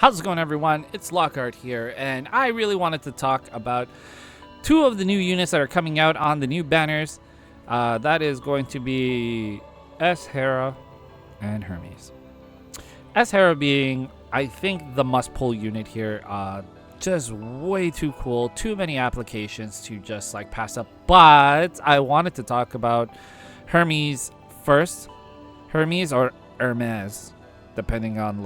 How's it going, everyone? It's Lockhart here, and I really wanted to talk about two of the new units that are coming out on the new banners. That is going to be S.Hera and Hermes. S.Hera being, I think, the must-pull unit here. Just way too cool. Too many applications to just like pass up. But I wanted to talk about Hermes first. Hermes or Hermes, depending on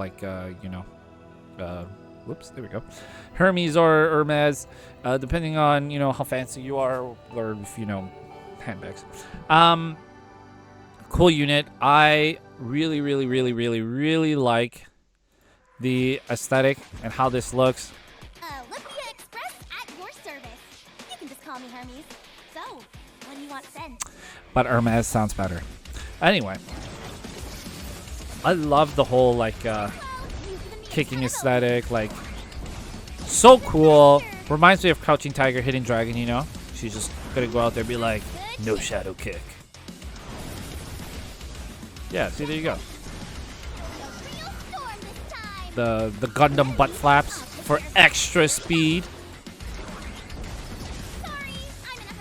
whoops, there we go. Hermes or Hermes, depending on, how fancy you are or if, handbags. Cool unit. I really like the aesthetic and how this looks. Olympia Express at your service. You can just call me Hermes. So, what do you want sent? But Hermes sounds better. Anyway, I love the whole kicking aesthetic, so cool. Reminds me of Crouching Tiger, Hidden Dragon, She's just gonna go out there and be like, no shadow kick. Yeah, see, there you go. The Gundam butt flaps for extra speed. Sorry, I'm in a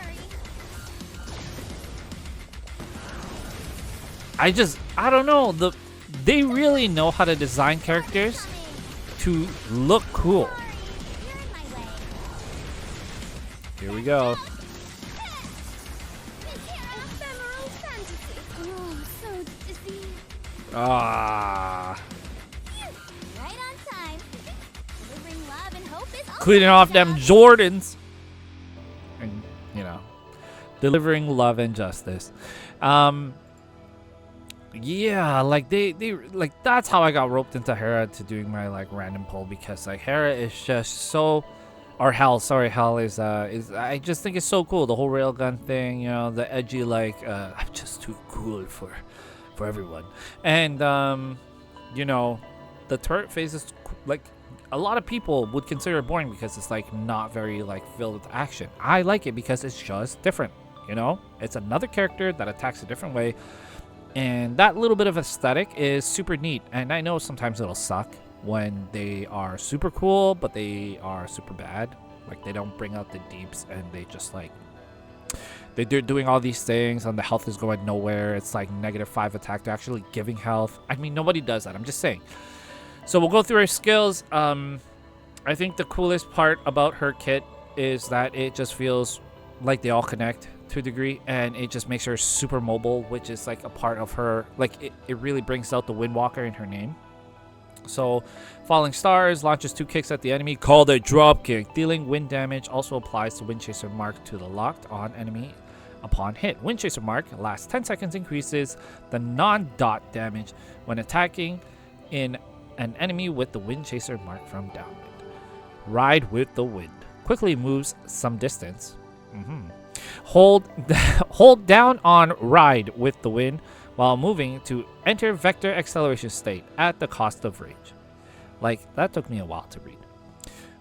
hurry. I don't know, they really know how to design characters to look cool. You're in my way. Here we go. Ephemeral fantasy. Oh, so dizzy. Ah, Right on time. Delivering love and hope is all cleaning off them Jordans. And, delivering love and justice. Yeah, that's how I got roped into Hera to doing my random pull, because Hera is just so, or Hell, sorry, Hell is I just think it's so cool, the whole railgun thing, the edgy I'm just too cool for everyone. And the turret phase is a lot of people would consider it boring because it's not very filled with action. I like it because it's just different, it's another character that attacks a different way. And that little bit of aesthetic is super neat. And I know sometimes it'll suck when they are super cool, but they are super bad. They don't bring out the deeps, and they just they're doing all these things, and the health is going nowhere. It's -5 attack. They're actually giving health. I mean, nobody does that. I'm just saying. So we'll go through her skills. I think the coolest part about her kit is that it just feels like they all connect to a degree, and it just makes her super mobile, which is a part of her. It really brings out the Windwalker in her name. So Falling Stars launches 2 kicks at the enemy called a drop kick. Dealing wind damage also applies the Wind Chaser mark to the locked on enemy upon hit. Wind Chaser mark lasts 10 seconds, increases the non-dot damage when attacking in an enemy with the Wind Chaser mark from downwind. Ride with the wind. Quickly moves some distance. Hold down on Ride with the wind while moving to enter Vector Acceleration state at the cost of rage. That took me a while to read.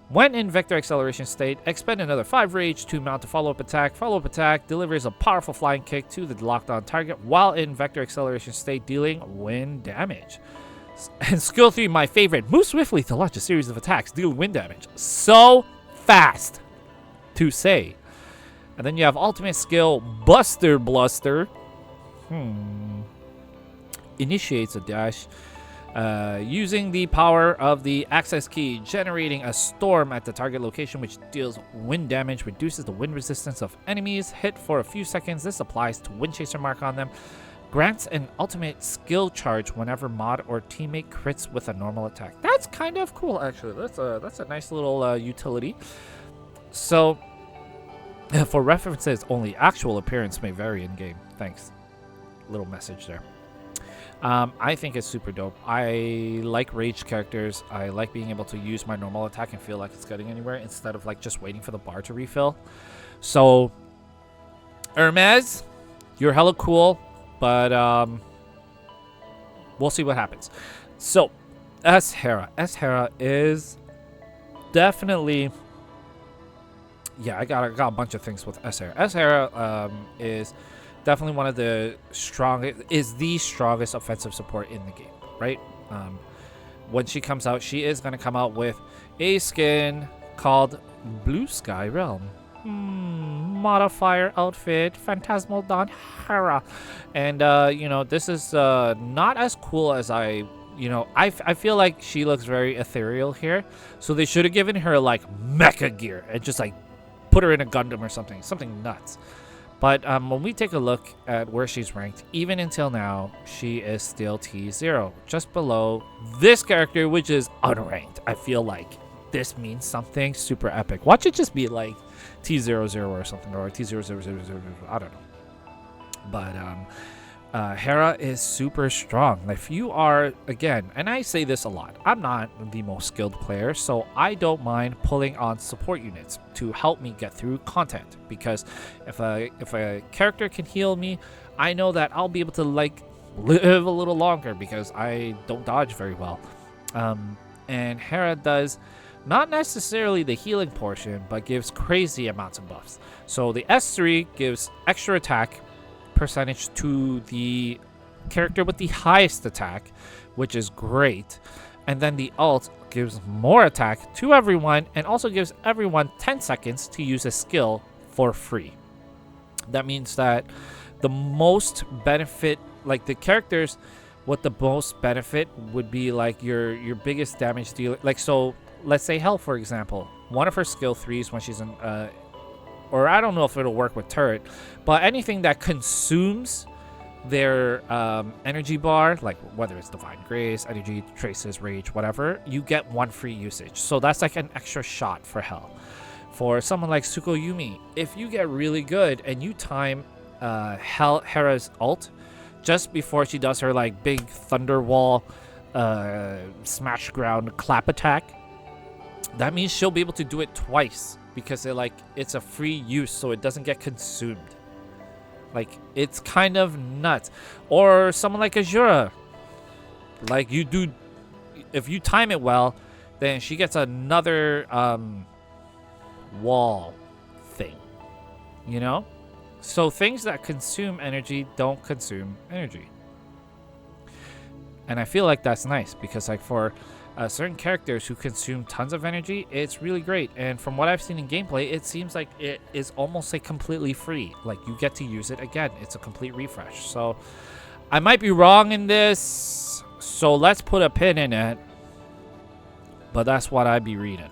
When in Vector Acceleration state, expend another 5 rage to mount a follow-up attack. Follow-up attack delivers a powerful flying kick to the locked-on target while in Vector Acceleration state, dealing wind damage. And skill 3, my favorite, move swiftly to launch a series of attacks, deal wind damage. So fast to say. And then you have ultimate skill, Buster Bluster. Initiates a dash using the power of the access key, generating a storm at the target location, which deals wind damage, reduces the wind resistance of enemies hit for a few seconds. This applies to Wind Chaser mark on them. Grants an ultimate skill charge whenever mod or teammate crits with a normal attack. That's kind of cool, actually. That's a nice little utility. So, for references only, actual appearance may vary in game. Thanks. Little message there. I think it's super dope. I like rage characters. I like being able to use my normal attack and feel like it's getting anywhere instead of just waiting for the bar to refill. So, Hermes, you're hella cool, but we'll see what happens. So, S.Hera. S.Hera is definitely... Yeah, I got a bunch of things with S.Hera. S.Hera is definitely one of the strongest offensive support in the game, right? when she comes out, she is going to come out with a skin called Blue Sky Realm. Modifier outfit, Phantasmal Dawn Hera. And, this is not as cool as I feel like she looks very ethereal here. So they should have given her, like, mecha gear and just, like, put her in a Gundam or something nuts. But when we take a look at where she's ranked, even until now, she is still T0, just below this character, which is unranked. I feel like this means something super epic. Watch it just be like T00 or something, or T000000. I don't know. But Hera is super strong. If you are, again, and I say this a lot, I'm not the most skilled player, so I don't mind pulling on support units to help me get through content. Because if a character can heal me, I know that I'll be able to like live a little longer because I don't dodge very well. And Hera does not necessarily the healing portion, but gives crazy amounts of buffs. So the S3 gives extra attack percentage to the character with the highest attack, which is great. And then the ult gives more attack to everyone and also gives everyone 10 seconds to use a skill for free. That means that the most benefit, like the characters with the most benefit would be like your biggest damage dealer. Like, so let's say Hell, for example, one of her skill 3s when she's in or I don't know if it'll work with turret, but anything that consumes their energy bar, like whether it's Divine Grace, Energy, Traces, Rage, whatever, you get 1 free usage. So that's like an extra shot for Hell. For someone like Tsukuyomi, if you get really good and you time Hera's ult just before she does her like big Thunderwall smash ground clap attack, that means she'll be able to do it twice. Because it's a free use, so it doesn't get consumed. Like, it's kind of nuts. Or someone like A-Rarity. Like, if you time it well, then she gets another wall thing. You know? So things that consume energy don't consume energy. And I feel like that's nice, because like for certain characters who consume tons of energy, it's really great. And from what I've seen in gameplay, it seems like it is almost like completely free. Like you get to use it again. It's a complete refresh. So I might be wrong in this, so let's put a pin in it. But that's what I'd be reading.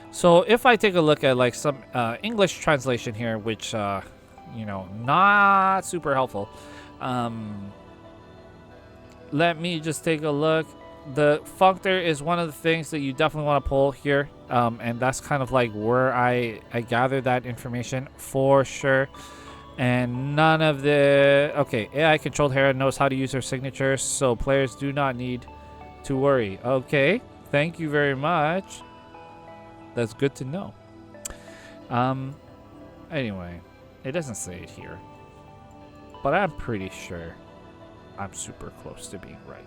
So if I take a look at like some English translation here, which not super helpful. Let me just take a look. The functor is one of the things that you definitely want to pull here, and that's kind of like where I gathered that information for sure. And none of the AI controlled Hera knows how to use her signatures, so players do not need to worry. Okay, thank you very much. That's good to know. Anyway, it doesn't say it here, but I'm pretty sure I'm super close to being right.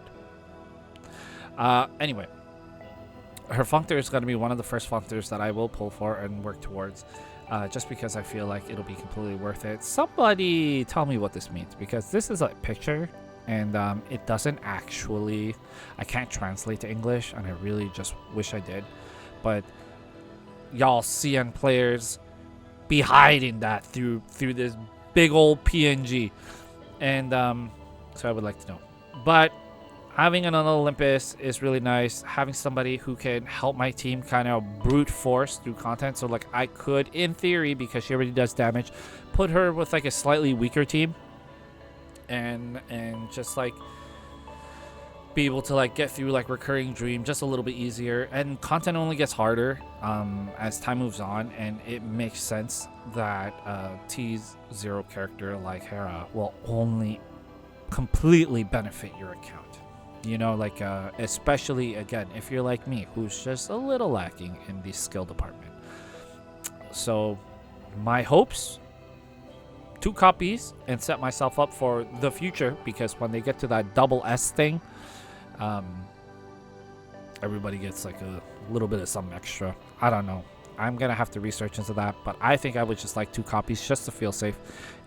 Anyway, her functor is going to be one of the first functors that I will pull for and work towards, just because I feel like it'll be completely worth it. Somebody tell me what this means, because this is a picture and it doesn't actually, I can't translate to English, and I really just wish I did, but y'all CN players be hiding that through this big old PNG, and so I would like to know. But having an Olympus is really nice. Having somebody who can help my team kind of brute force through content. So like I could, in theory, because she already does damage, put her with like a slightly weaker team, and just like be able to like get through like Recurring Dream just a little bit easier. And content only gets harder as time moves on, and it makes sense that T0 character like Hera will only completely benefit your account. You know, like especially again if you're like me, who's just a little lacking in the skill department. So my hopes, 2 copies and set myself up for the future, because when they get to that double S thing, everybody gets like a little bit of some extra. I don't know. I'm gonna have to research into that, but I think I would just like 2 copies just to feel safe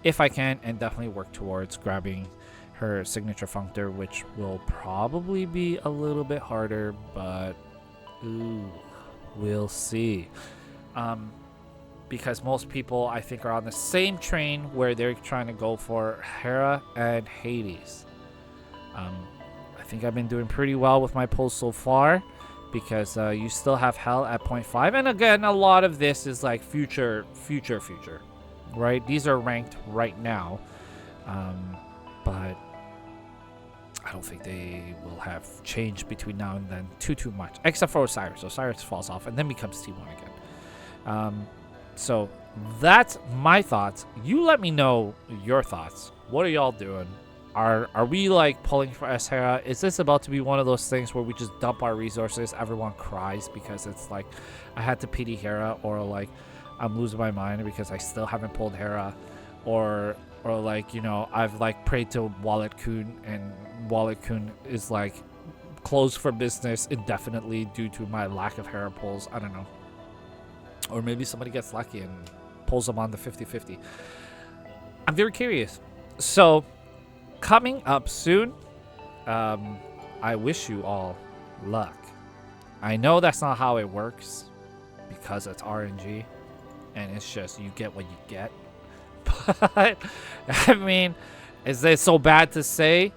if I can, and definitely work towards grabbing her signature functor, which will probably be a little bit harder, but ooh, we'll see. Because most people, I think, are on the same train where they're trying to go for Hera and Hades. I think I've been doing pretty well with my pulls so far, because you still have Hell at 0.5. And again, a lot of this is like future, right? These are ranked right now. But I don't think they will have changed between now and then too much, except for Osiris. Osiris falls off and then becomes T1 again. So that's my thoughts. You let me know your thoughts. What are y'all doing? Are we like pulling for S.Hera? Is this about to be one of those things where we just dump our resources, everyone cries because it's like I had to pity Hera, or like I'm losing my mind because I still haven't pulled Hera, or like, you know, I've like prayed to Wallet Kun and Wallet Kun is like closed for business indefinitely due to my lack of Hera pulls. I don't know. Or maybe somebody gets lucky and pulls them on the 50-50. I'm very curious. So, coming up soon, I wish you all luck. I know that's not how it works because it's RNG and it's just you get what you get. But, I mean, is it so bad to say?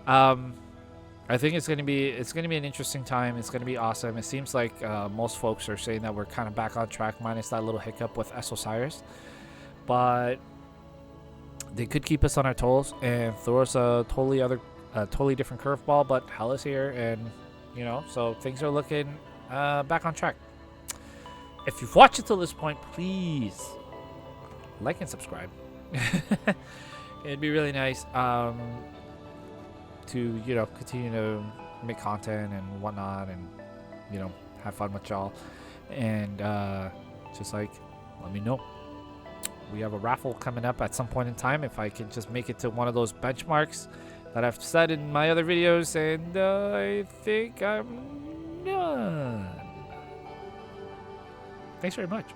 I think it's gonna be an interesting time. It's gonna be awesome. It seems like most folks are saying that we're kind of back on track, minus that little hiccup with S Osiris. But they could keep us on our toes and throw us a totally different curveball. But hell is here, and you know, so things are looking back on track. If you've watched it till this point, please like and subscribe. It'd be really nice. To, you know, continue to make content and whatnot, and, you know, have fun with y'all, and just like let me know. We have a raffle coming up at some point in time if I can just make it to one of those benchmarks that I've said in my other videos, and I think I'm done. Thanks very much.